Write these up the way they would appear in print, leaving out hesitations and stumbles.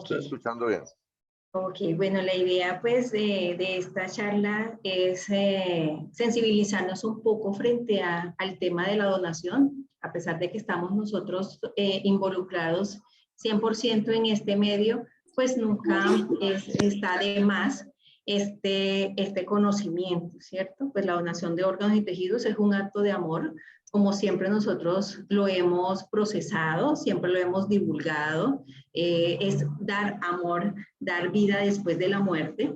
Estoy escuchando bien. Ok, bueno, la idea pues de esta charla es sensibilizarnos un poco frente al tema de la donación, a pesar de que estamos nosotros involucrados 100% en este medio, pues nunca está de más este conocimiento, ¿cierto? Pues la donación de órganos y tejidos es un acto de amor, como siempre nosotros lo hemos procesado, siempre lo hemos divulgado, es dar amor, dar vida después de la muerte.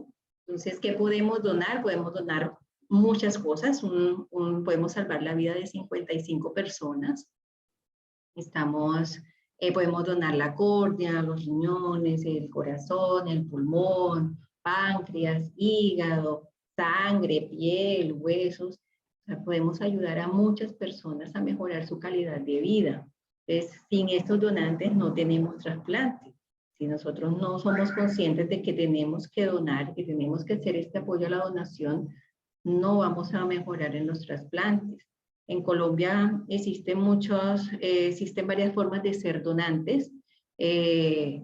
Entonces, ¿qué podemos donar? Podemos donar muchas cosas. Podemos salvar la vida de 55 personas. Podemos donar la córnea, los riñones, el corazón, el pulmón, páncreas, hígado, sangre, piel, huesos. O sea, podemos ayudar a muchas personas a mejorar su calidad de vida. Entonces, sin estos donantes no tenemos trasplante. Si nosotros no somos conscientes de que tenemos que donar, que tenemos que hacer este apoyo a la donación, no vamos a mejorar en los trasplantes. En Colombia existen varias formas de ser donantes.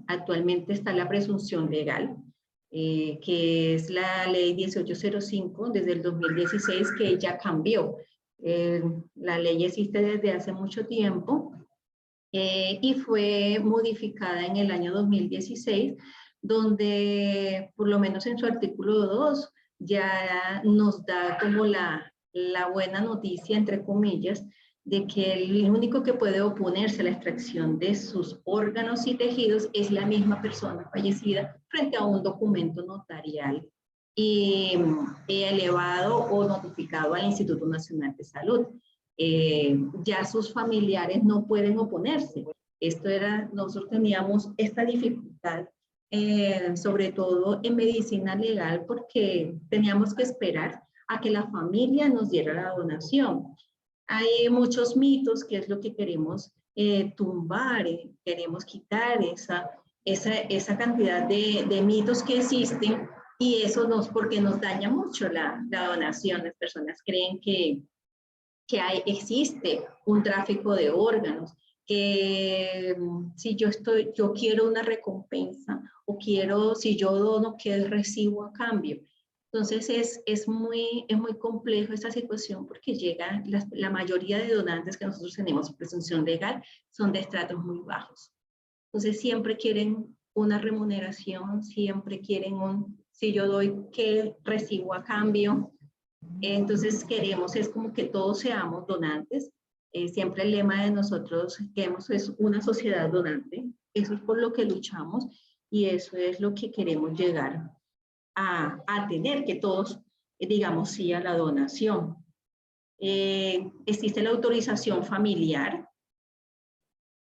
Actualmente está la presunción legal, que es la ley 1805 desde el 2016, que ya cambió. La ley existe desde hace mucho tiempo y fue modificada en el año 2016, donde por lo menos en su artículo 2 ya nos da como la buena noticia, entre comillas, de que el único que puede oponerse a la extracción de sus órganos y tejidos es la misma persona fallecida frente a un documento notarial y elevado o notificado al Instituto Nacional de Salud. Ya sus familiares no pueden oponerse. Nosotros teníamos esta dificultad, sobre todo en medicina legal, porque teníamos que esperar a que la familia nos diera la donación. Hay muchos mitos, que es lo que queremos tumbar, queremos quitar esa cantidad de mitos que existen, y eso porque nos daña mucho la donación. Las personas creen que existe un tráfico de órganos, que si yo quiero una recompensa, si yo dono, ¿qué recibo a cambio? Entonces es muy complejo esta situación, porque la mayoría de donantes que nosotros tenemos en presunción legal son de estratos muy bajos. Entonces siempre quieren una remuneración, siempre quieren si yo doy, ¿qué recibo a cambio? Entonces es como que todos seamos donantes. Siempre el lema de nosotros es una sociedad donante. Eso es por lo que luchamos y eso es lo que queremos llegar a tener, que todos digamos sí a la donación. Existe la autorización familiar.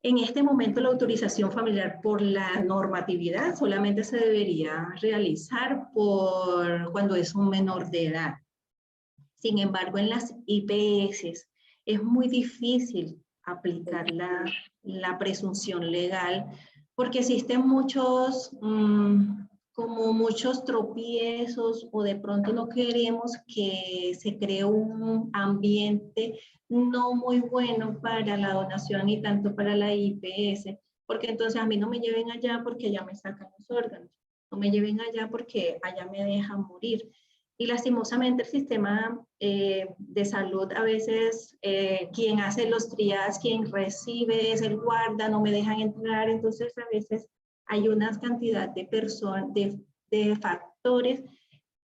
En este momento la autorización familiar, por la normatividad, solamente se debería realizar cuando es un menor de edad. Sin embargo, en las IPS es muy difícil aplicar la presunción legal, porque existen muchos tropiezos, o de pronto no queremos que se cree un ambiente no muy bueno para la donación y tanto para la IPS, porque entonces a mí no me lleven allá porque allá me sacan los órganos, no me lleven allá porque allá me dejan morir. Y lastimosamente el sistema de salud, a veces quien hace los triadas, quien recibe es el guarda, no me dejan entrar. Entonces a veces hay una cantidad de factores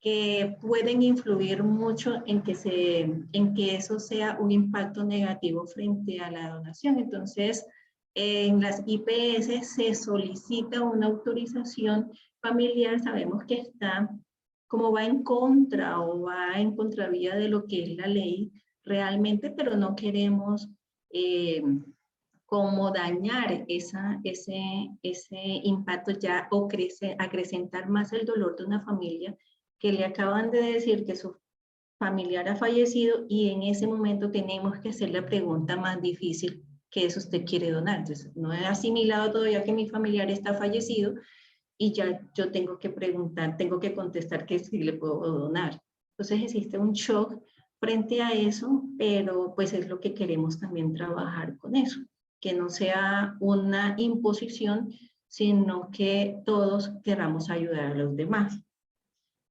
que pueden influir mucho en que eso sea un impacto negativo frente a la donación. Entonces, en las IPS se solicita una autorización familiar. Sabemos que como va en contra o va en contravía de lo que es la ley realmente, pero no queremos como dañar ese impacto ya, o acrecentar más el dolor de una familia que le acaban de decir que su familiar ha fallecido, y en ese momento tenemos que hacer la pregunta más difícil, que es: ¿usted quiere donar? Entonces, no he asimilado todavía que mi familiar está fallecido, y ya yo tengo que preguntar, tengo que contestar que sí le puedo donar. Entonces existe un shock frente a eso, pero pues es lo que queremos también trabajar con eso, que no sea una imposición, sino que todos queramos ayudar a los demás.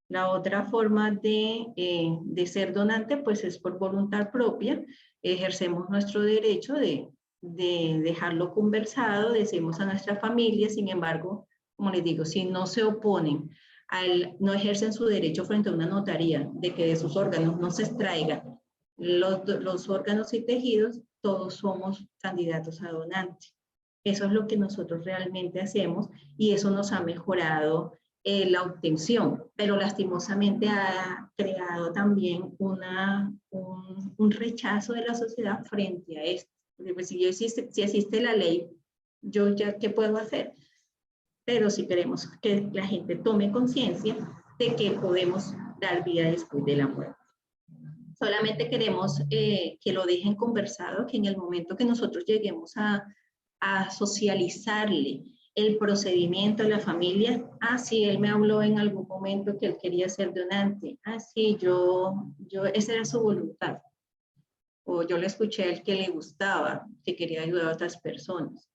La otra forma de ser donante, pues es por voluntad propia. Ejercemos nuestro derecho de dejarlo conversado, decimos a nuestra familia. Sin embargo, como les digo, si no se oponen, no ejercen su derecho frente a una notaría de que de sus órganos no se extraigan los órganos y tejidos, todos somos candidatos a donante. Eso es lo que nosotros realmente hacemos y eso nos ha mejorado la obtención, pero lastimosamente ha creado también un rechazo de la sociedad frente a esto. Porque pues, si existe la ley, yo ya, ¿qué puedo hacer? Pero si queremos que la gente tome conciencia de que podemos dar vida después de la muerte. Solamente queremos que lo dejen conversado, que en el momento que nosotros lleguemos a socializarle el procedimiento a la familia, sí, él me habló en algún momento que él quería ser donante, sí, esa era su voluntad, o yo le escuché a él que le gustaba, que quería ayudar a otras personas.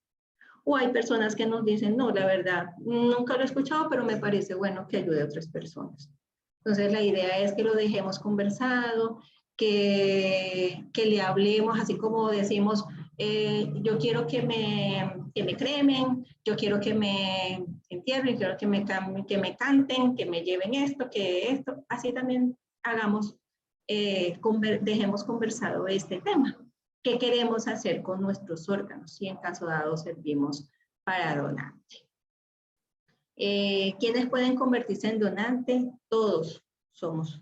O hay personas que nos dicen, no, la verdad, nunca lo he escuchado, pero me parece bueno que ayude a otras personas. Entonces la idea es que lo dejemos conversado, que le hablemos, así como decimos, yo quiero que me cremen, yo quiero que me entierren, quiero que me canten, que me lleven esto, así también hagamos, dejemos conversado este tema. ¿Qué queremos hacer con nuestros órganos? Si en caso dado servimos para donante. ¿Quiénes pueden convertirse en donante? Todos somos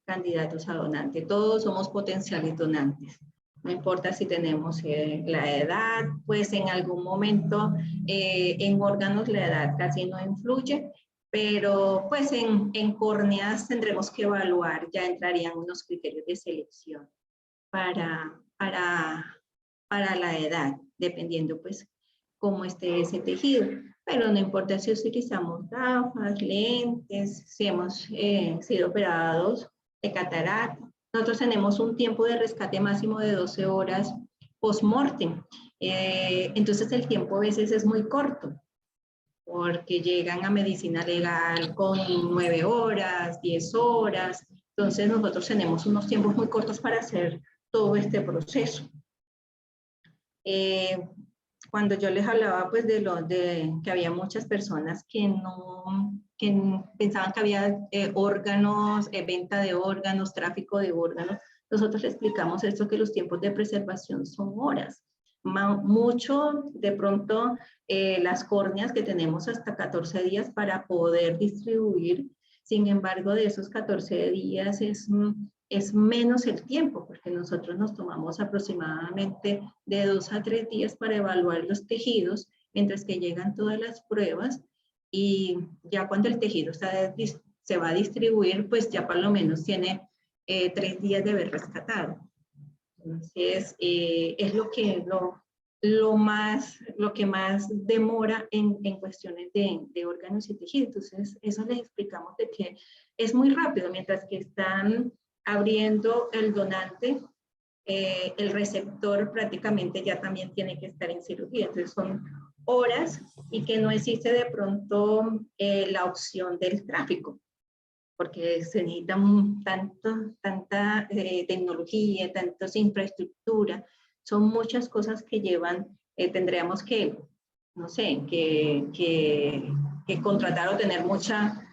candidatos a donante, todos somos potenciales donantes. No importa si tenemos la edad, pues en algún momento en órganos la edad casi no influye, pero pues en córneas tendremos que evaluar, ya entrarían unos criterios de selección para la edad, dependiendo pues cómo esté ese tejido. Pero no importa si utilizamos gafas, lentes, si hemos sido operados de catarata. Nosotros tenemos un tiempo de rescate máximo de 12 horas post-mortem. Entonces el tiempo a veces es muy corto, porque llegan a medicina legal con 9 horas, 10 horas. Entonces nosotros tenemos unos tiempos muy cortos para hacer todo este proceso. Cuando yo les hablaba pues de que había muchas personas que pensaban que había órganos, venta de órganos, tráfico de órganos, nosotros les explicamos esto, que los tiempos de preservación son horas. Mucho, de pronto, las córneas que tenemos hasta 14 días para poder distribuir. Sin embargo, de esos 14 días es menos el tiempo, porque nosotros nos tomamos aproximadamente de 2 a 3 días para evaluar los tejidos, mientras que llegan todas las pruebas, y ya cuando el tejido se va a distribuir, pues ya por lo menos tiene 3 días de haber rescatado. Entonces, es lo que más demora en cuestiones de órganos y tejidos. Entonces, eso les explicamos de que es muy rápido, mientras que están abriendo el donante, el receptor prácticamente ya también tiene que estar en cirugía. Entonces, son horas y que no existe de pronto la opción del tráfico, porque se necesita tanta tecnología, tanta infraestructura, son muchas cosas que llevan, tendríamos que, no sé, que contratar o tener mucha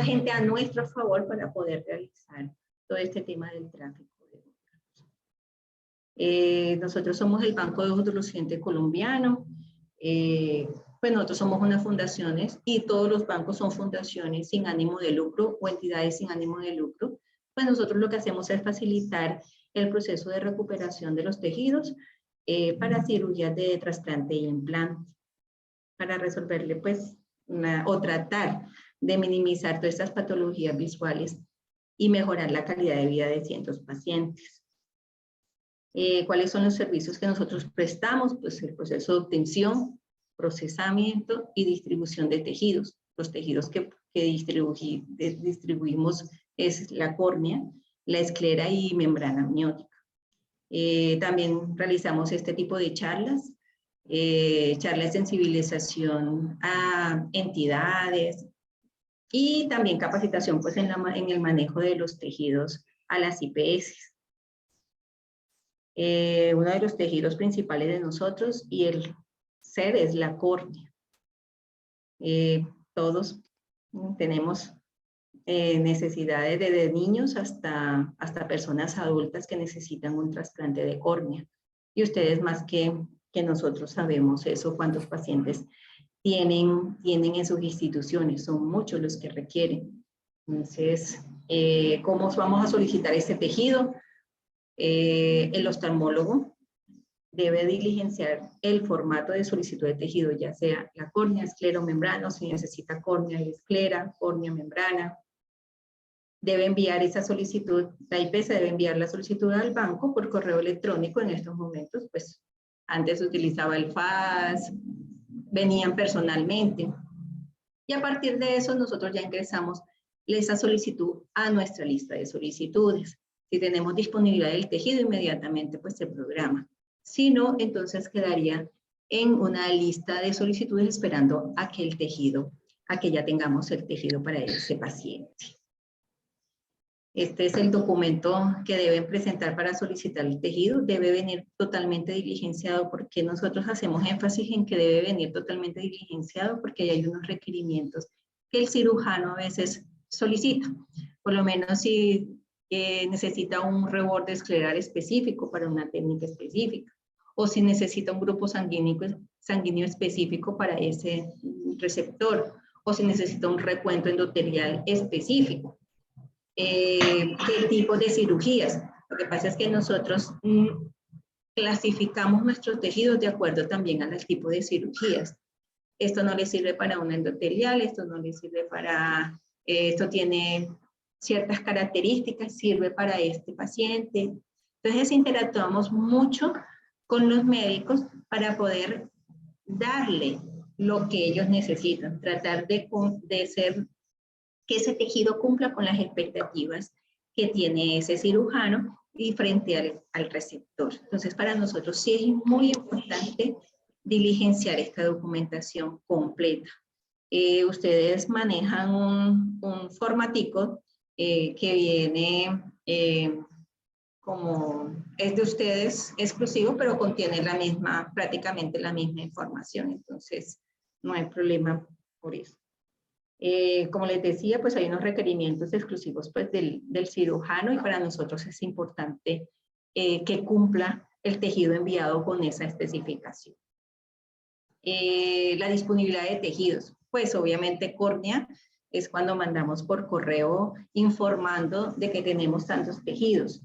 gente a nuestro favor para poder realizar todo este tema del tráfico. Nosotros somos el Banco de Ojos del Occidente Colombiano. Pues nosotros somos unas fundaciones y todos los bancos son fundaciones sin ánimo de lucro o entidades sin ánimo de lucro. Pues nosotros lo que hacemos es facilitar el proceso de recuperación de los tejidos para cirugías de trasplante y implante, para resolverle pues o tratar de minimizar todas estas patologías visuales y mejorar la calidad de vida de cientos de pacientes. ¿Cuáles son los servicios que nosotros prestamos? Pues el proceso de obtención, procesamiento y distribución de tejidos. Los tejidos que distribuimos es la córnea, la esclera y membrana amniótica. También realizamos este tipo de charlas charla de sensibilización a entidades y también capacitación pues, en el manejo de los tejidos a las IPS. Uno de los tejidos principales de nosotros y el ser es la córnea. Todos tenemos necesidades desde niños hasta personas adultas que necesitan un trasplante de córnea. Y ustedes más que nosotros sabemos eso, cuántos pacientes tienen en sus instituciones, son muchos los que requieren. Entonces, ¿cómo vamos a solicitar este tejido? El oftalmólogo debe diligenciar el formato de solicitud de tejido, ya sea la córnea, escleromembrana, o si necesita córnea y esclera, córnea, membrana. Debe enviar esa solicitud, la IPS debe enviar la solicitud al banco por correo electrónico en estos momentos, pues antes se utilizaba el fax, venían personalmente. Y a partir de eso nosotros ya ingresamos esa solicitud a nuestra lista de solicitudes. Si tenemos disponibilidad del tejido, inmediatamente pues se programa. Si no, entonces quedaría en una lista de solicitudes esperando a que ya tengamos el tejido para ese paciente. Este es el documento que deben presentar para solicitar el tejido. Debe venir totalmente diligenciado. Porque nosotros hacemos énfasis en que debe venir totalmente diligenciado? Porque hay unos requerimientos que el cirujano a veces solicita. Por lo menos si necesita un reborde escleral específico para una técnica específica. O si necesita un grupo sanguíneo específico para ese receptor. O si necesita un recuento endotelial específico. ¿Qué tipo de cirugías? Lo que pasa es que nosotros clasificamos nuestros tejidos de acuerdo también al tipo de cirugías. Esto no le sirve para una endotelial, esto no le sirve para, esto tiene ciertas características, sirve para este paciente. Entonces interactuamos mucho con los médicos para poder darle lo que ellos necesitan, tratar de ser que ese tejido cumpla con las expectativas que tiene ese cirujano y frente al receptor. Entonces, para nosotros sí es muy importante diligenciar esta documentación completa. Ustedes manejan un formatico que viene como es de ustedes exclusivo, pero contiene prácticamente la misma información. Entonces, no hay problema por eso. Como les decía, pues hay unos requerimientos exclusivos pues, del cirujano y para nosotros es importante que cumpla el tejido enviado con esa especificación. La disponibilidad de tejidos, pues obviamente córnea es cuando mandamos por correo informando de que tenemos tantos tejidos.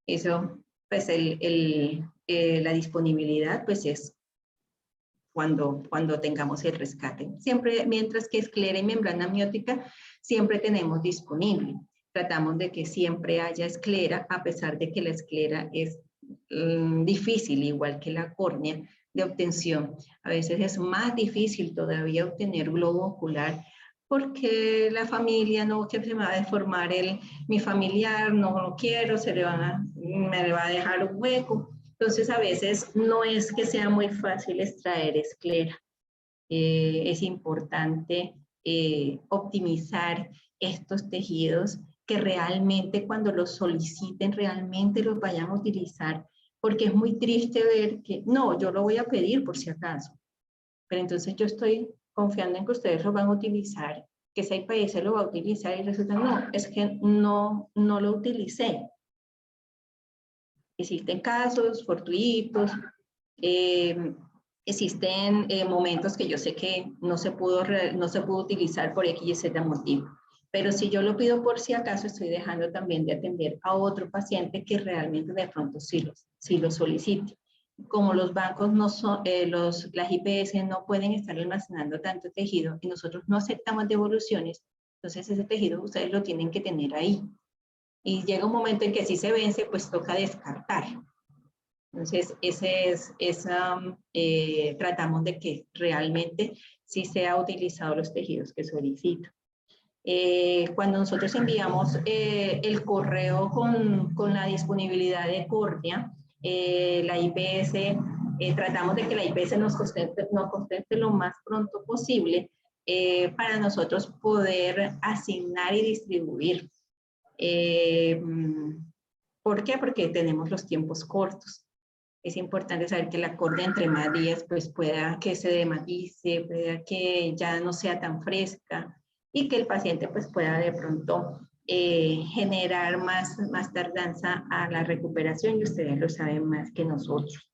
Eso, pues la disponibilidad pues es cuando tengamos el rescate. Siempre, mientras que esclera y membrana amniótica, siempre tenemos disponible. Tratamos de que siempre haya esclera, a pesar de que la esclera es difícil, igual que la córnea, de obtención. A veces es más difícil todavía obtener globo ocular porque la familia no, que se me va a deformar mi familiar, no lo quiero, me le va a dejar un hueco. Entonces, a veces no es que sea muy fácil extraer esclera. Es importante optimizar estos tejidos que realmente cuando los soliciten, realmente los vayan a utilizar, porque es muy triste ver que, no, yo lo voy a pedir por si acaso, pero entonces yo estoy confiando en que ustedes lo van a utilizar, que esa IPS lo va a utilizar y resulta, no, es que no lo utilicé. Existen casos fortuitos, existen momentos que yo sé que no se pudo utilizar por X y Z motivo. Pero si yo lo pido por si acaso, estoy dejando también de atender a otro paciente que realmente de pronto sí lo solicite. Como los bancos no son, las IPS no pueden estar almacenando tanto tejido y nosotros no aceptamos devoluciones, entonces ese tejido ustedes lo tienen que tener ahí. Y llega un momento en que si se vence, pues toca descartar. Entonces, tratamos de que realmente sí sea utilizado los tejidos que solicito. Cuando nosotros enviamos el correo con la disponibilidad de córnea, la IPS tratamos de que la IPS nos conteste lo más pronto posible para nosotros poder asignar y distribuir. ¿Por qué? Porque tenemos los tiempos cortos. Es importante saber que el acorde entre más días pues pueda que se dematice, pueda que ya no sea tan fresca y que el paciente pues pueda de pronto generar más tardanza a la recuperación, y ustedes lo saben más que nosotros.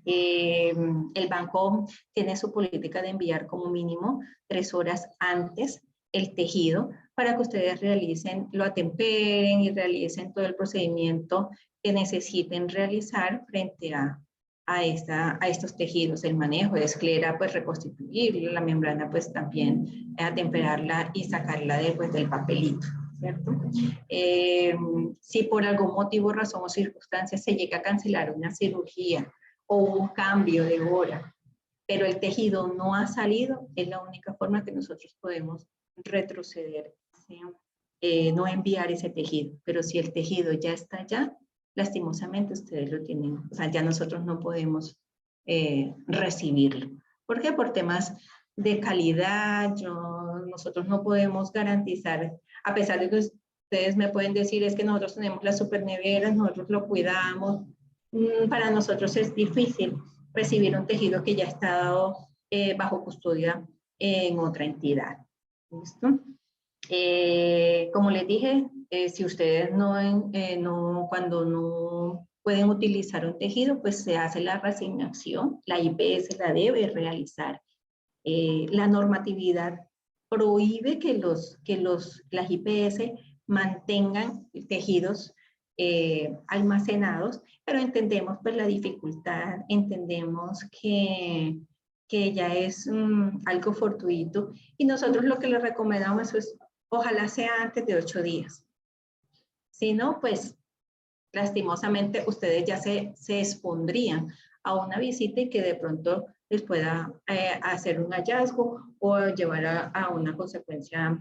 El banco tiene su política de enviar como mínimo 3 horas antes el tejido para que ustedes lo atemperen y realicen todo el procedimiento que necesiten realizar frente a estos tejidos, el manejo de esclera, pues reconstituir la membrana, pues también atemperarla y sacarla después del papelito, ¿cierto? Si por algún motivo, razón o circunstancia se llega a cancelar una cirugía o un cambio de hora, pero el tejido no ha salido, es la única forma que nosotros podemos retroceder, ¿sí? No enviar ese tejido, pero si el tejido ya está allá, lastimosamente ustedes lo tienen, o sea, ya nosotros no podemos recibirlo. ¿Por qué? Por temas de calidad, nosotros no podemos garantizar, a pesar de que ustedes me pueden decir, es que nosotros tenemos las superneveras, nosotros lo cuidamos, para nosotros es difícil recibir un tejido que ya ha estado bajo custodia en otra entidad. ¿Listo? Como les dije, si ustedes cuando no pueden utilizar un tejido, pues se hace la reasignación, la IPS la debe realizar. La normatividad prohíbe que las IPS mantengan tejidos almacenados, pero entendemos pues la dificultad, entendemos que ya es algo fortuito, y nosotros lo que les recomendamos es ojalá sea antes de 8 días. Si no, pues lastimosamente ustedes ya se expondrían a una visita y que de pronto les pueda hacer un hallazgo o llevar a una consecuencia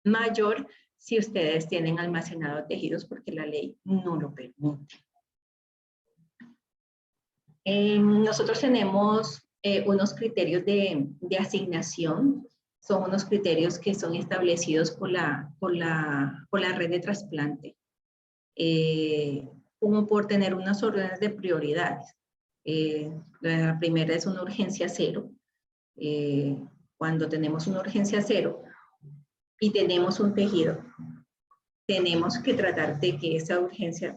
mayor si ustedes tienen almacenado tejidos, porque la ley no lo permite. Nosotros tenemos unos criterios de asignación. Son unos criterios que son establecidos por la red de trasplante, como por tener unas órdenes de prioridades. La primera es una urgencia cero. Cuando tenemos una urgencia cero y tenemos un tejido, tenemos que tratar de que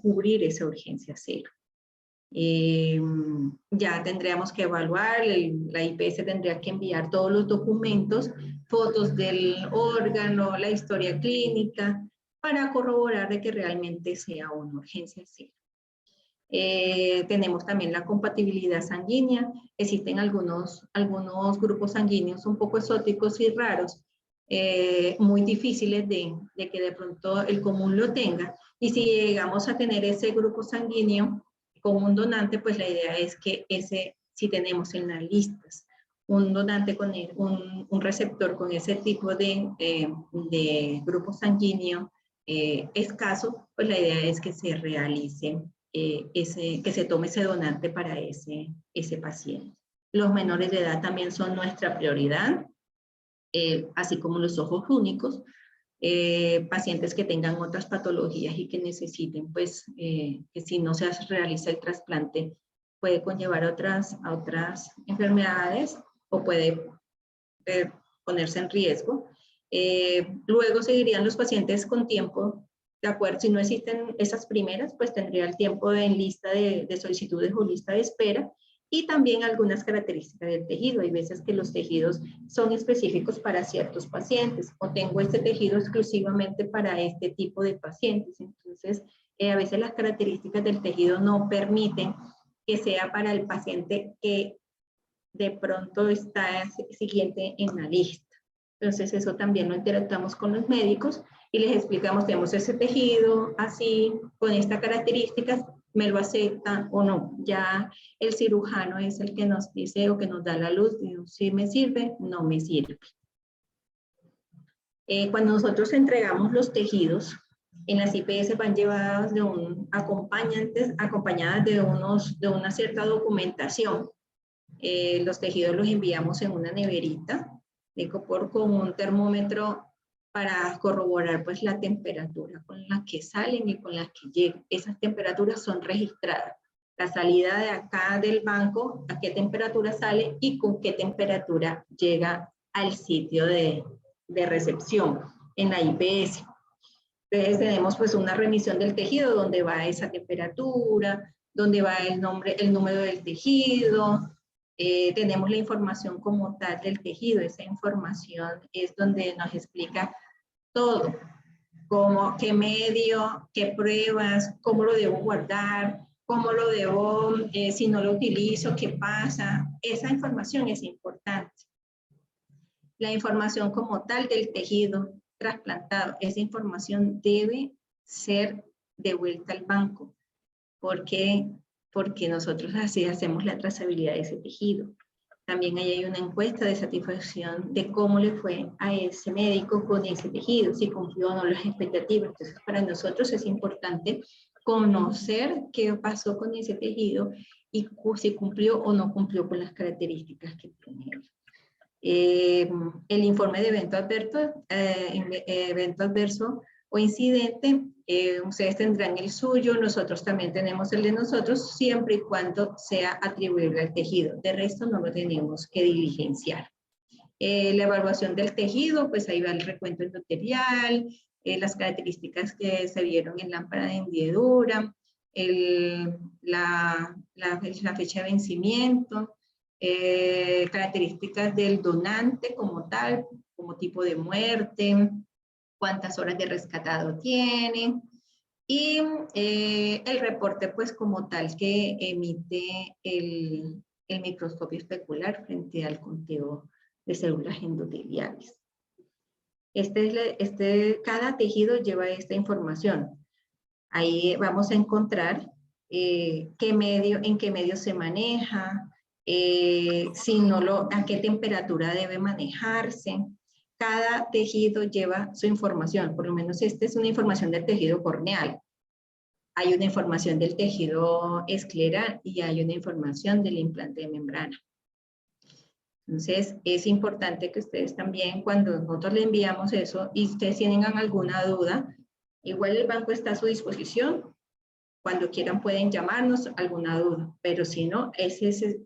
cubrir esa urgencia cero. Ya tendríamos que evaluar, la IPS tendría que enviar todos los documentos, fotos del órgano, la historia clínica, para corroborar de que realmente sea una urgencia cero. Tenemos también la compatibilidad sanguínea. Existen algunos grupos sanguíneos un poco exóticos y raros, muy difíciles de que de pronto el común lo tenga, y si llegamos a tener ese grupo sanguíneo con un donante, pues la idea es que si tenemos en las listas un donante con un receptor con ese tipo de grupo sanguíneo escaso, pues la idea es que se realice, que se tome ese donante para ese paciente. Los menores de edad también son nuestra prioridad, así como los ojos únicos. Pacientes que tengan otras patologías y que necesiten, pues, que si no se realiza el trasplante, puede conllevar a otras enfermedades o puede ponerse en riesgo. Luego seguirían los pacientes con tiempo, de acuerdo, si no existen esas primeras, pues tendría el tiempo en lista de solicitudes o lista de espera, y también algunas características del tejido. Hay veces que los tejidos son específicos para ciertos pacientes, o tengo este tejido exclusivamente para este tipo de pacientes. Entonces, a veces las características del tejido no permiten que sea para el paciente que de pronto está siguiente en la lista. Entonces, eso también lo interactuamos con los médicos y les explicamos, tenemos ese tejido así, con estas características, me lo aceptan o no. Ya el cirujano es el que nos dice o que nos da la luz, si me sirve, no me sirve. Cuando nosotros entregamos los tejidos, En las IPS van llevadas de acompañadas de una cierta documentación. Los tejidos los enviamos en una neverita, con un termómetro para corroborar pues la temperatura con la que salen y con la que llegan. Esas temperaturas son registradas. La salida de acá del banco, a qué temperatura sale y con qué temperatura llega al sitio de recepción en la IPS. Entonces tenemos pues una remisión del tejido donde va esa temperatura, donde va el número del tejido, tenemos la información como tal del tejido. Esa información es donde nos explica todo, como qué medio, qué pruebas, cómo lo debo guardar, cómo lo debo, si no lo utilizo, qué pasa. Esa información es importante. La información como tal del tejido trasplantado, esa información debe ser devuelta al banco. ¿Por qué? Porque nosotros así hacemos la trazabilidad de ese tejido. También ahí hay una encuesta de satisfacción de cómo le fue a ese médico con ese tejido, si cumplió o no las expectativas. Entonces, para nosotros es importante conocer qué pasó con ese tejido y si cumplió o no cumplió con las características que tiene él. El informe de evento adverso o incidente, ustedes tendrán el suyo, nosotros también tenemos el de nosotros, siempre y cuando sea atribuible al tejido. De resto no lo tenemos que diligenciar. La evaluación del tejido, pues ahí va el recuento endotelial, las características que se vieron en lámpara de hendidura, la fecha de vencimiento, características del donante como tal, como tipo de muerte, cuántas horas de rescatado tiene, y el reporte pues como tal que emite el microscopio especular frente al conteo de células endoteliales. Cada tejido lleva esta información. Ahí vamos a encontrar en qué medio se maneja, a qué temperatura debe manejarse. Cada tejido lleva su información, por lo menos esta es una información del tejido corneal. Hay una información del tejido escleral y hay una información del implante de membrana. Entonces, es importante que ustedes también, cuando nosotros le enviamos eso y ustedes tienen alguna duda, igual el banco está a su disposición. Cuando quieran pueden llamarnos alguna duda, pero si no, este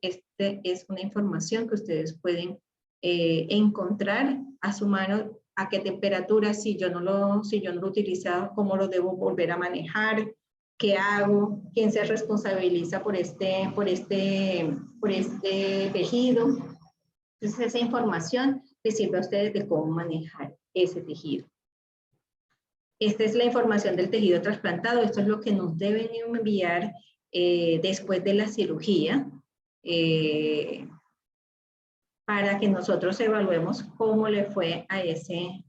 es una información que ustedes pueden encontrar a su mano, a qué temperatura, si yo no lo he utilizado, cómo lo debo volver a manejar, qué hago, quién se responsabiliza por este tejido. Entonces esa información les sirve a ustedes de cómo manejar ese tejido. Esta es la información del tejido trasplantado. Esto es lo que nos deben enviar después de la cirugía para que nosotros evaluemos cómo le fue a ese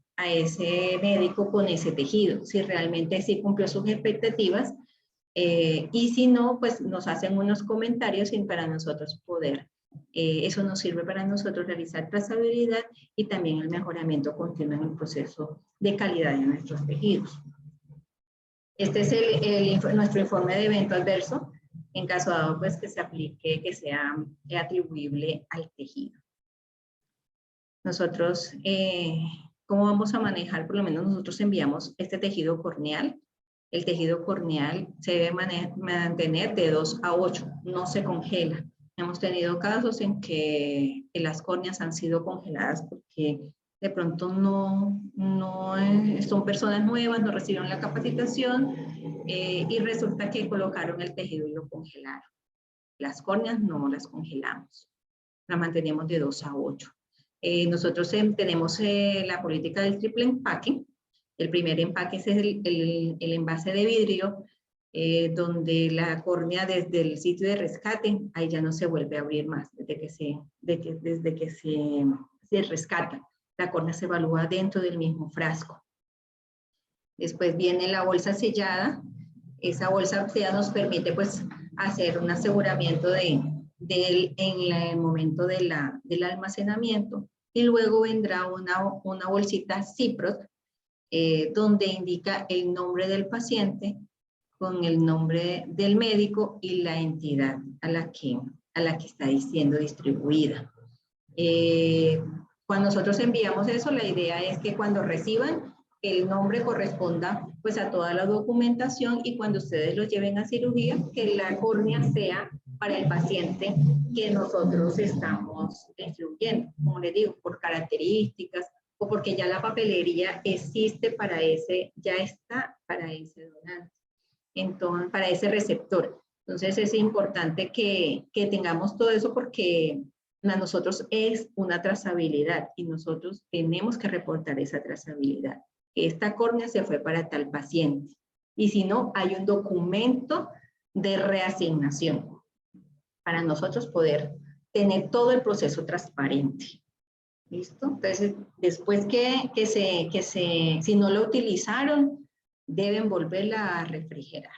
médico con ese tejido, si realmente sí cumplió sus expectativas y si no, pues nos hacen unos comentarios para nosotros poder. Eso nos sirve para nosotros realizar trazabilidad y también el mejoramiento continuo en el proceso de calidad de nuestros tejidos. Este es nuestro informe de evento adverso, en caso dado pues que se aplique, que sea atribuible al tejido. Nosotros, ¿cómo vamos a manejar? Por lo menos nosotros enviamos este tejido corneal. El tejido corneal se debe mantener de 2 a 8, no se congela. Hemos tenido casos en que las córneas han sido congeladas porque de pronto son personas nuevas, no recibieron la capacitación y resulta que colocaron el tejido y lo congelaron. Las córneas no las congelamos, las mantenemos de 2 a 8. Nosotros tenemos la política del triple empaque. El primer empaque es el envase de vidrio, donde la córnea desde el sitio de rescate, ahí ya no se vuelve a abrir más, desde que se rescata. La córnea se evalúa dentro del mismo frasco. Después viene la bolsa sellada. Esa bolsa sellada nos permite pues hacer un aseguramiento en el momento del almacenamiento. Y luego vendrá una bolsita Ciproc donde indica el nombre del paciente con el nombre del médico y la entidad a la que está siendo distribuida. Cuando nosotros enviamos eso, la idea es que cuando reciban, el nombre corresponda pues a toda la documentación, y cuando ustedes lo lleven a cirugía, que la córnea sea para el paciente que nosotros estamos distribuyendo, como les digo, por características o porque ya la papelería existe para ese, ya está para ese donante, entonces, para ese receptor. Entonces es importante que tengamos todo eso, porque a nosotros es una trazabilidad y nosotros tenemos que reportar esa trazabilidad. Esta córnea se fue para tal paciente. Y si no, hay un documento de reasignación para nosotros poder tener todo el proceso transparente. ¿Listo? Entonces, después si no lo utilizaron, deben volverla a refrigerar.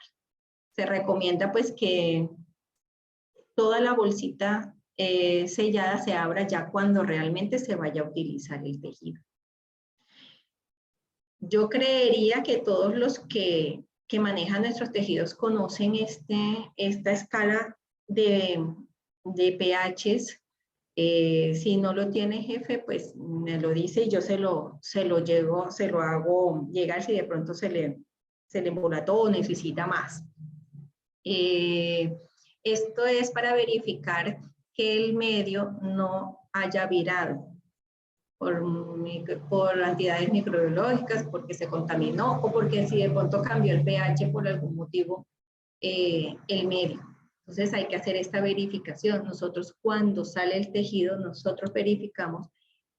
Se recomienda pues que toda la bolsita sellada se abra ya cuando realmente se vaya a utilizar el tejido. Yo creería que todos los que manejan nuestros tejidos conocen esta escala de pHs. Si no lo tiene jefe, pues me lo dice y yo se lo hago llegar si de pronto se le embolató o necesita más. Esto es para verificar que el medio no haya virado por entidades microbiológicas, porque se contaminó o porque si de pronto cambió el pH por algún motivo el medio. Entonces hay que hacer esta verificación. Nosotros cuando sale el tejido, nosotros verificamos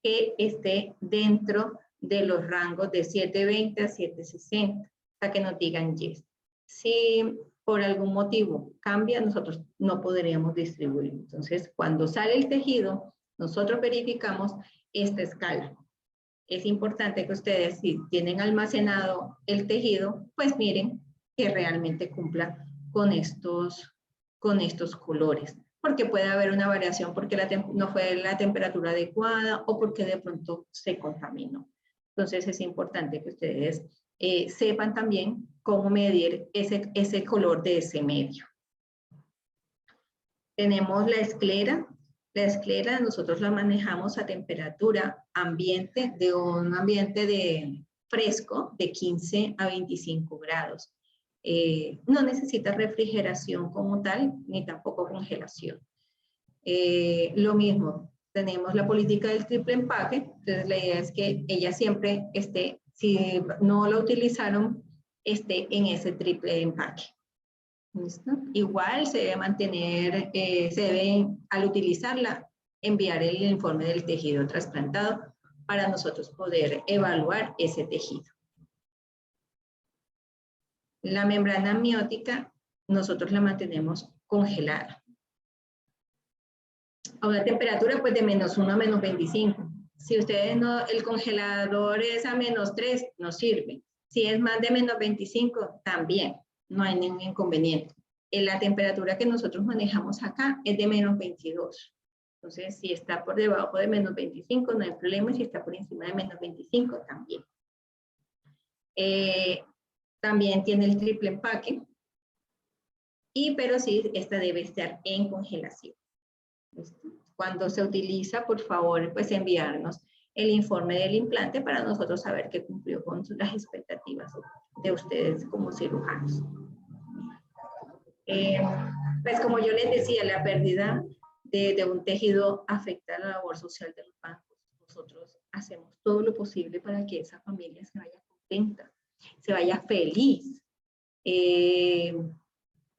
que esté dentro de los rangos de 720 a 760, hasta que nos digan yes. Si por algún motivo cambia, nosotros no podríamos distribuir. Entonces, cuando sale el tejido, nosotros verificamos esta escala. Es importante que ustedes, si tienen almacenado el tejido, pues miren que realmente cumpla con estos colores, porque puede haber una variación porque no fue la temperatura adecuada o porque de pronto se contaminó. Entonces es importante que ustedes sepan también cómo medir ese color de ese medio. Tenemos la esclera. La esclera nosotros la manejamos a temperatura ambiente, de un ambiente fresco de 15 a 25 grados. No necesita refrigeración como tal, ni tampoco congelación. Lo mismo, tenemos la política del triple empaque, entonces la idea es que ella siempre esté, si no la utilizaron, esté en ese triple empaque. ¿Listo? Igual se debe mantener, se debe, al utilizarla, enviar el informe del tejido trasplantado para nosotros poder evaluar ese tejido. La membrana amniótica nosotros la mantenemos congelada a una temperatura pues de -1 a -25. Si ustedes no, el congelador es a -3, no sirve. Si es más de -25, también no hay ningún inconveniente. La temperatura que nosotros manejamos acá es de -22. Entonces, si está por debajo de -25, no hay problema. Si está por encima de -25, también. También tiene el triple empaque. Pero sí, esta debe estar en congelación. ¿Listo? Cuando se utiliza, por favor, pues enviarnos el informe del implante para nosotros saber que cumplió con las expectativas de ustedes como cirujanos. Pues como yo les decía, la pérdida de un tejido afecta la labor social de los bancos. Nosotros hacemos todo lo posible para que esa familia se vaya contenta, se vaya feliz,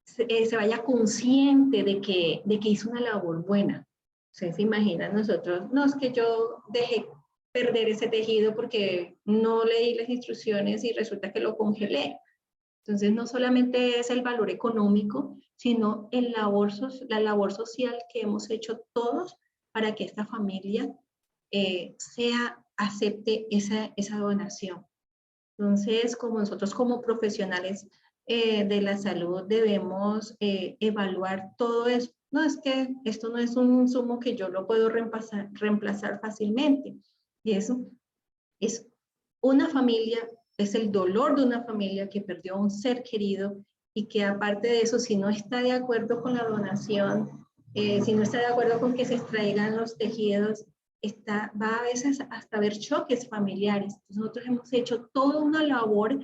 se vaya consciente de que hizo una labor buena. Ustedes se imaginan nosotros, no es que yo dejé perder ese tejido porque no leí las instrucciones y resulta que lo congelé. Entonces no solamente es el valor económico, sino la labor social que hemos hecho todos para que esta familia acepte esa donación. Entonces, como nosotros como profesionales de la salud debemos evaluar todo eso. No, es que esto no es un insumo que yo lo puedo reemplazar fácilmente. Y eso es una familia es el dolor de una familia que perdió a un ser querido y que aparte de eso, si no está de acuerdo con la donación, si no está de acuerdo con que se extraigan los tejidos, va a veces hasta haber choques familiares. Entonces, nosotros hemos hecho toda una labor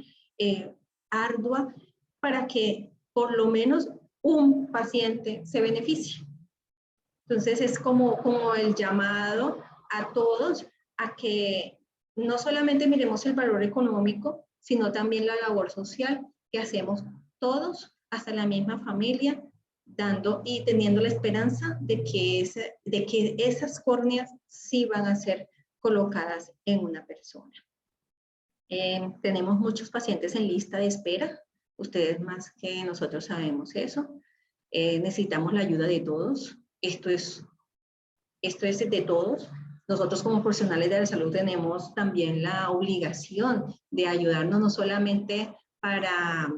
ardua para que por lo menos un paciente se beneficie. Entonces es como el llamado a todos a que no solamente miremos el valor económico, sino también la labor social que hacemos todos, hasta la misma familia, dando y teniendo la esperanza de que esas córneas sí van a ser colocadas en una persona. Tenemos muchos pacientes en lista de espera. Ustedes más que nosotros sabemos eso. Necesitamos la ayuda de todos. Esto es de todos. Nosotros como profesionales de la salud tenemos también la obligación de ayudarnos no solamente para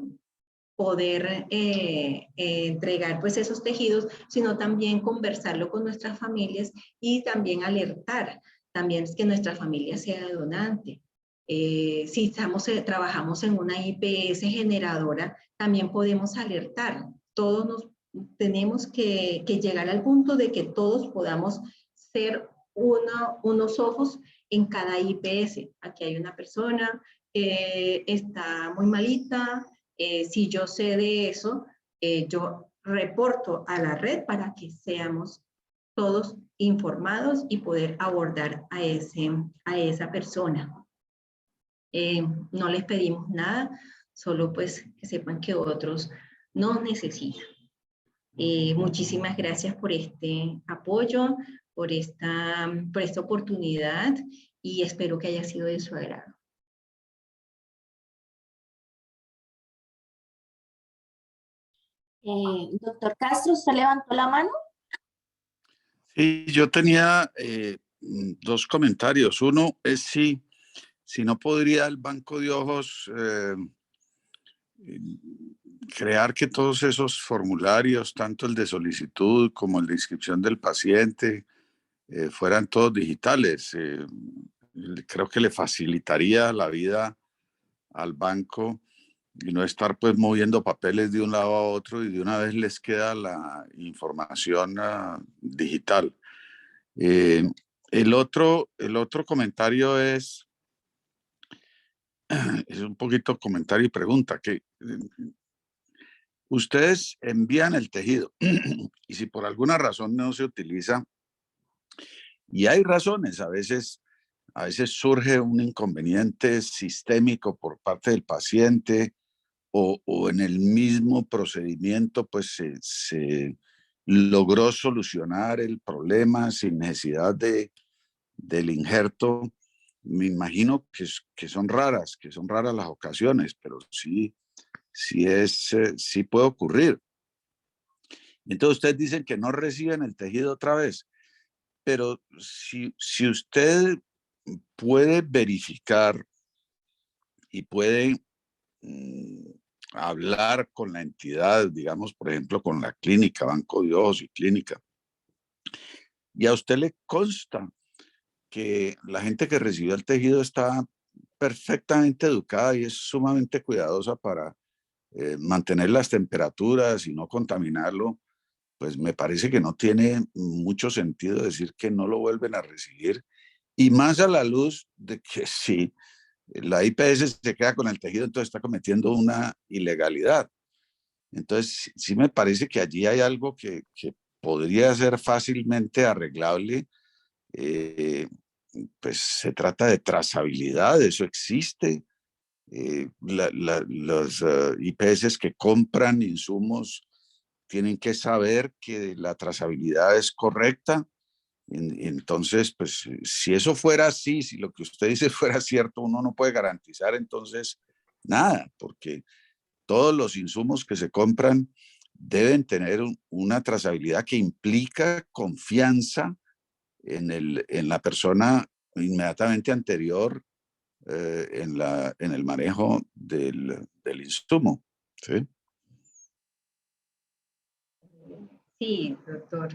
poder entregar pues esos tejidos, sino también conversarlo con nuestras familias y también alertar también que nuestra familia sea donante. Si trabajamos en una IPS generadora, también podemos alertar. Todos tenemos que llegar al punto de que todos podamos ser unos ojos en cada IPS. Aquí hay una persona que está muy malita. Si yo sé de eso, yo reporto a la red para que seamos todos informados y poder abordar a esa persona. No les pedimos nada, solo pues que sepan que otros nos necesitan. Muchísimas gracias por este apoyo, por esta oportunidad y espero que haya sido de su agrado. Doctor Castro, ¿usted levantó la mano? Sí, yo tenía dos comentarios. Uno es si no podría el Banco de Ojos crear que todos esos formularios, tanto el de solicitud como el de inscripción del paciente, fueran todos digitales. Creo que le facilitaría la vida al banco y no estar pues moviendo papeles de un lado a otro y de una vez les queda la información digital. El otro comentario es un poquito comentario y pregunta, que ustedes envían el tejido y si por alguna razón no se utiliza, y hay razones, a veces surge un inconveniente sistémico por parte del paciente o en el mismo procedimiento, pues se logró solucionar el problema sin necesidad del injerto. Me imagino que son raras las ocasiones, pero sí puede ocurrir. Entonces ustedes dicen que no reciben el tejido otra vez, pero si usted puede verificar y puede hablar con la entidad, digamos, por ejemplo, con la clínica, Banco de Ojos y clínica, y a usted le consta que la gente que recibió el tejido está perfectamente educada y es sumamente cuidadosa para mantener las temperaturas y no contaminarlo, pues me parece que no tiene mucho sentido decir que no lo vuelven a recibir, y más a la luz de que si la IPS se queda con el tejido, entonces está cometiendo una ilegalidad. Entonces, sí me parece que allí hay algo que podría ser fácilmente arreglable. Pues se trata de trazabilidad, eso existe. Los IPS que compran insumos tienen que saber que la trazabilidad es correcta. Entonces, pues si eso fuera así, si lo que usted dice fuera cierto, uno no puede garantizar entonces nada, porque todos los insumos que se compran deben tener una trazabilidad que implica confianza en la persona inmediatamente anterior en el manejo del insumo. ¿Sí? Sí, doctor.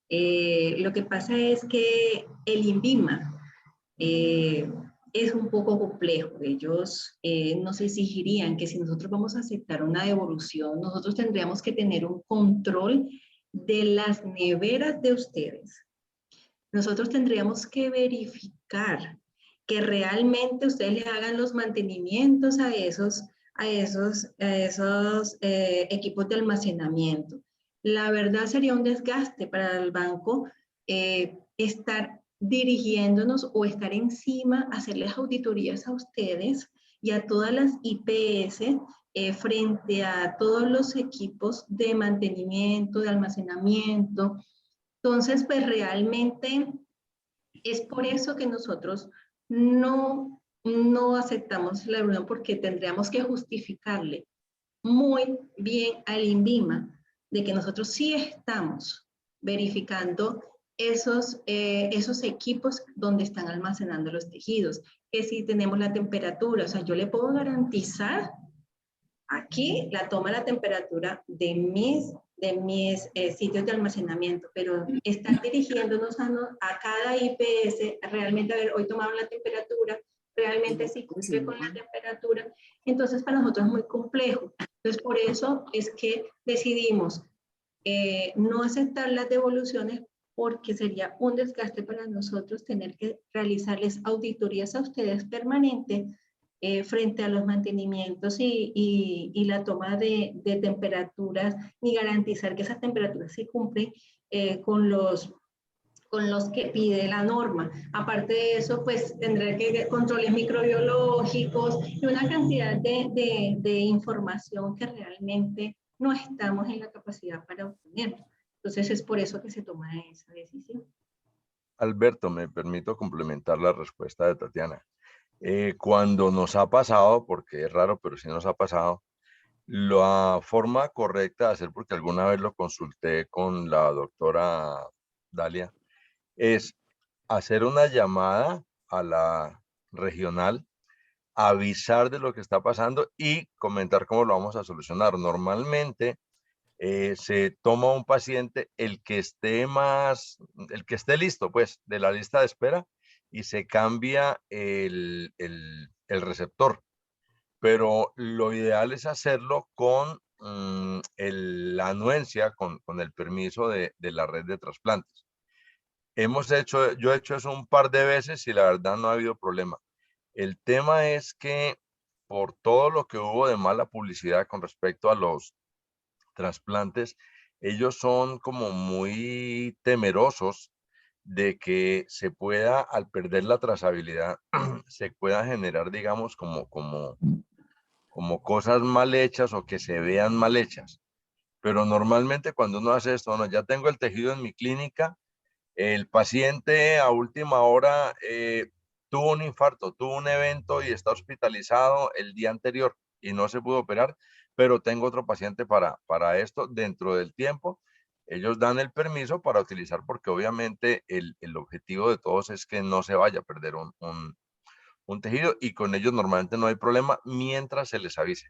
Lo que pasa es que el INVIMA es un poco complejo. Ellos nos exigirían que si nosotros vamos a aceptar una devolución, nosotros tendríamos que tener un control de las neveras de ustedes. Nosotros tendríamos que verificar que realmente ustedes le hagan los mantenimientos a esos equipos de almacenamiento. La verdad sería un desgaste para el banco estar dirigiéndonos o estar encima, hacerles auditorías a ustedes y a todas las IPS frente a todos los equipos de mantenimiento, de almacenamiento. Entonces, pues realmente es por eso que nosotros no aceptamos la reunión, porque tendríamos que justificarle muy bien al INVIMA de que nosotros sí estamos verificando esos equipos donde están almacenando los tejidos, que si tenemos la temperatura, o sea, yo le puedo garantizar aquí la toma de la temperatura de mis sitios de almacenamiento, pero están dirigiéndonos a cada IPS, realmente, a ver, hoy tomaron la temperatura, realmente sí cumple con la temperatura, entonces para nosotros es muy complejo. Entonces por eso es que decidimos no aceptar las devoluciones, porque sería un desgaste para nosotros tener que realizarles auditorías a ustedes permanentes frente a los mantenimientos y la toma de temperaturas, ni garantizar que esas temperaturas se cumplen con los que pide la norma. Aparte de eso, pues tendrá que controles microbiológicos y una cantidad de información que realmente no estamos en la capacidad para obtener. Entonces es por eso que se toma esa decisión. Alberto, me permito complementar la respuesta de Tatiana. Cuando nos ha pasado, porque es raro, pero sí nos ha pasado, la forma correcta de hacer, porque alguna vez lo consulté con la doctora Dalia, es hacer una llamada a la regional, avisar de lo que está pasando y comentar cómo lo vamos a solucionar. Normalmente se toma un paciente el que esté listo, pues, de la lista de espera, y se cambia el receptor. Pero lo ideal es hacerlo con la anuencia, con el permiso de la red de trasplantes. Yo he hecho eso un par de veces y la verdad no ha habido problema. El tema es que por todo lo que hubo de mala publicidad con respecto a los trasplantes, ellos son como muy temerosos de que se pueda, al perder la trazabilidad, se pueda generar, digamos, como cosas mal hechas o que se vean mal hechas. Pero normalmente cuando uno hace esto, ya tengo el tejido en mi clínica, el paciente a última hora tuvo un infarto, tuvo un evento y está hospitalizado el día anterior y no se pudo operar, pero tengo otro paciente para esto dentro del tiempo. Ellos dan el permiso para utilizar, porque obviamente el objetivo de todos es que no se vaya a perder un tejido, y con ellos normalmente no hay problema mientras se les avise.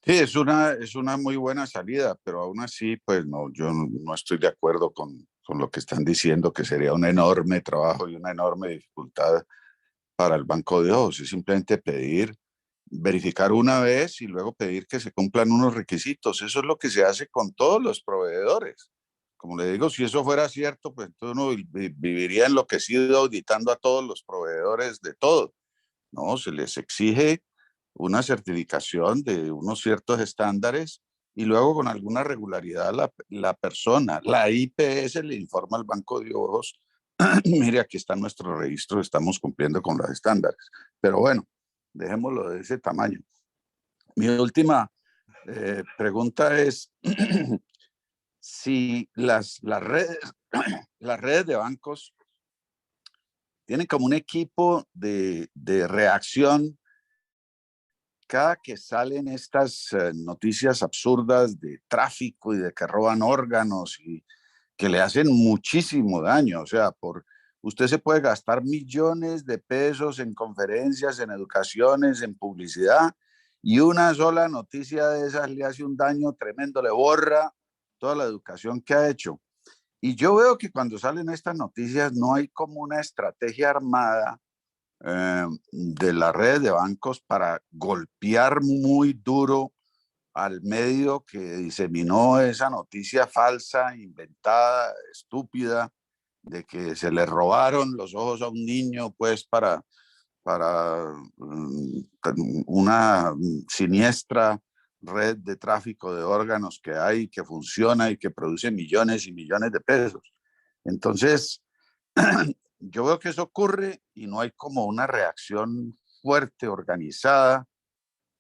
Sí, es una muy buena salida, pero aún así, pues no, yo no estoy de acuerdo con lo que están diciendo, que sería un enorme trabajo y una enorme dificultad para el banco de ojos. Es simplemente verificar una vez y luego pedir que se cumplan unos requisitos. Eso es lo que se hace con todos los proveedores. Como le digo, si eso fuera cierto, pues entonces uno viviría enloquecido auditando a todos los proveedores de todo. No, se les exige una certificación de unos ciertos estándares y luego con alguna regularidad la persona, la IPS le informa al banco de ojos, mire, aquí está nuestro registro, estamos cumpliendo con los estándares. Pero bueno, dejémoslo de ese tamaño. Mi última pregunta es si las redes de bancos tienen como un equipo de reacción cada que salen estas noticias absurdas de tráfico y de que roban órganos y que le hacen muchísimo daño. O sea, usted se puede gastar millones de pesos en conferencias, en educaciones, en publicidad, y una sola noticia de esas le hace un daño tremendo, le borra toda la educación que ha hecho. Y yo veo que cuando salen estas noticias no hay como una estrategia armada de las redes de bancos para golpear muy duro al medio que diseminó esa noticia falsa, inventada, estúpida, de que se le robaron los ojos a un niño, pues para una siniestra red de tráfico de órganos que hay, que funciona y que produce millones y millones de pesos. Entonces, yo veo que eso ocurre y no hay como una reacción fuerte, organizada,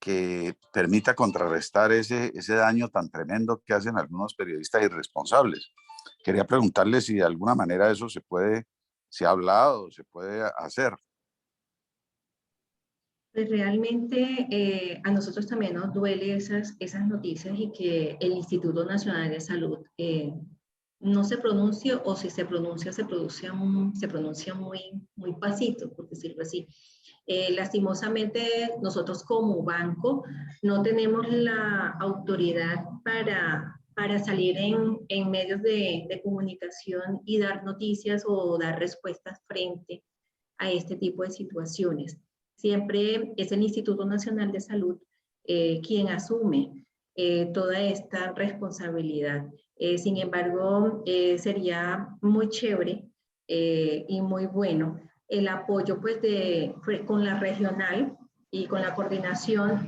que permita contrarrestar ese daño tan tremendo que hacen algunos periodistas irresponsables. Quería preguntarle si de alguna manera eso se ha hablado, se puede hacer. Pues realmente a nosotros también nos duele esas noticias y que el Instituto Nacional de Salud no se pronuncia, o si se pronuncia, se pronuncia muy pasito, por decirlo así. Lastimosamente, nosotros como banco no tenemos la autoridad para salir en medios de comunicación y dar noticias o dar respuestas frente a este tipo de situaciones. Siempre es el Instituto Nacional de Salud quien asume toda esta responsabilidad. Sin embargo, sería muy chévere y muy bueno el apoyo pues con la regional y con la coordinación,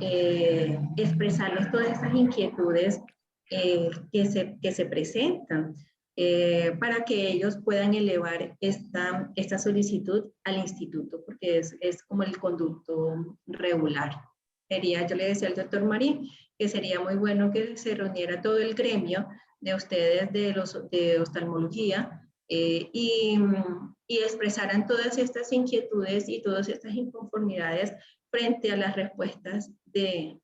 expresarles todas estas inquietudes que se presentan. Para que ellos puedan elevar esta solicitud al instituto, porque es como el conducto regular. Yo le decía al doctor Marín que sería muy bueno que se reuniera todo el gremio de ustedes de oftalmología y expresaran todas estas inquietudes y todas estas inconformidades frente a las respuestas de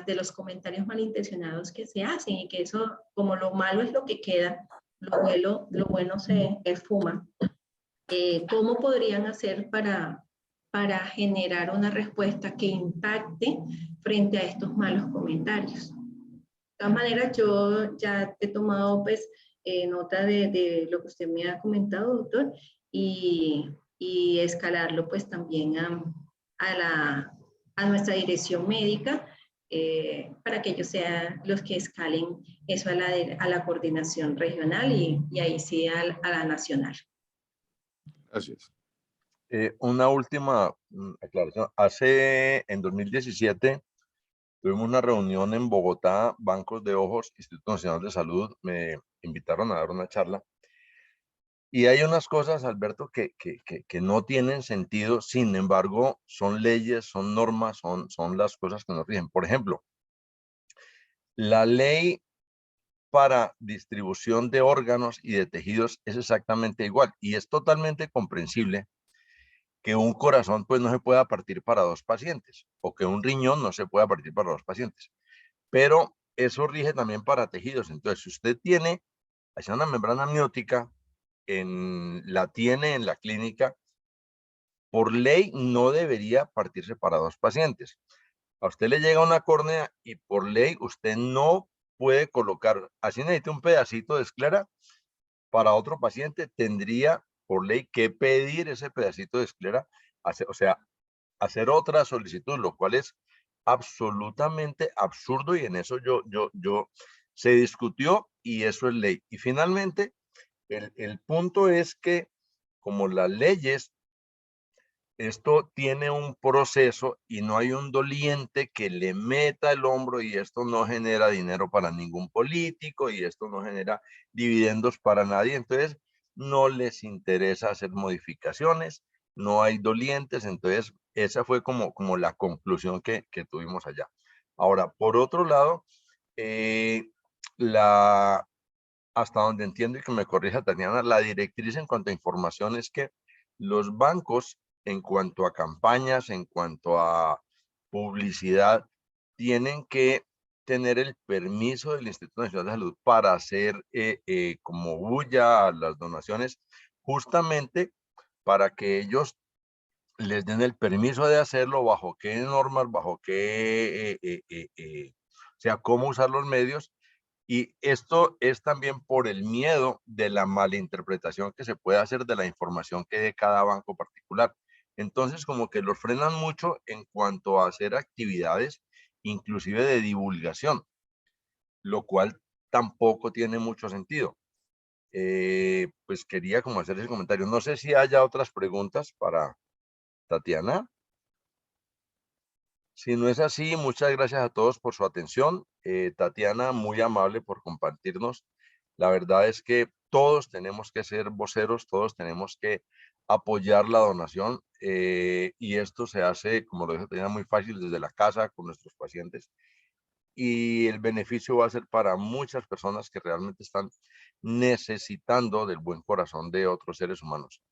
los comentarios malintencionados que se hacen, y que eso, como lo malo es lo que queda, lo bueno se esfuma. ¿Cómo podrían hacer para generar una respuesta que impacte frente a estos malos comentarios? De todas maneras, yo ya he tomado pues nota de lo que usted me ha comentado, doctor, y escalarlo pues también a nuestra dirección médica, para que ellos sean los que escalen eso a la coordinación regional y ahí sí a la nacional. Gracias. Una última aclaración. En 2017 tuvimos una reunión en Bogotá, Bancos de Ojos, Instituto Nacional de Salud, me invitaron a dar una charla. Y hay unas cosas, Alberto, que no tienen sentido, sin embargo, son leyes, son normas, son las cosas que nos rigen. Por ejemplo, la ley para distribución de órganos y de tejidos es exactamente igual, y es totalmente comprensible que un corazón pues no se pueda partir para dos pacientes, o que un riñón no se pueda partir para dos pacientes, pero eso rige también para tejidos. Entonces, si usted tiene una membrana amniótica, la tiene en la clínica, por ley no debería partirse para dos pacientes. A usted le llega una córnea y por ley usted no puede colocar, así necesita un pedacito de esclera para otro paciente, tendría por ley que pedir ese pedacito de esclera, o sea, hacer otra solicitud, lo cual es absolutamente absurdo, y en eso se discutió y eso es ley. Y finalmente, el punto es que como las leyes, esto tiene un proceso y no hay un doliente que le meta el hombro, y esto no genera dinero para ningún político y esto no genera dividendos para nadie. Entonces, no les interesa hacer modificaciones, no hay dolientes. Entonces, esa fue como la conclusión que tuvimos allá. Ahora, por otro lado, hasta donde entiendo, y que me corrija Tatiana, la directriz en cuanto a información es que los bancos, en cuanto a campañas, en cuanto a publicidad, tienen que tener el permiso del Instituto Nacional de Salud para hacer como bulla a las donaciones, justamente para que ellos les den el permiso de hacerlo, bajo qué normas, bajo qué, o sea, cómo usar los medios, Y esto es también por el miedo de la malinterpretación que se puede hacer de la información que dé cada banco particular. Entonces, como que los frenan mucho en cuanto a hacer actividades, inclusive de divulgación, lo cual tampoco tiene mucho sentido. Pues quería como hacer ese comentario. No sé si haya otras preguntas para Tatiana. Si no es así, muchas gracias a todos por su atención. Tatiana, muy amable por compartirnos. La verdad es que todos tenemos que ser voceros, todos tenemos que apoyar la donación y esto se hace, como lo dijo Tatiana, muy fácil desde la casa con nuestros pacientes. Y el beneficio va a ser para muchas personas que realmente están necesitando del buen corazón de otros seres humanos.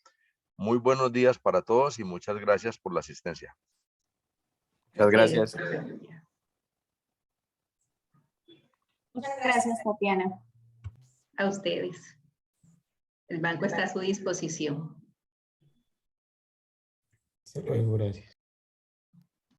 Muy buenos días para todos y muchas gracias por la asistencia. Muchas gracias. Muchas gracias, Tatiana. A ustedes. El banco está a su disposición. Hasta luego, gracias.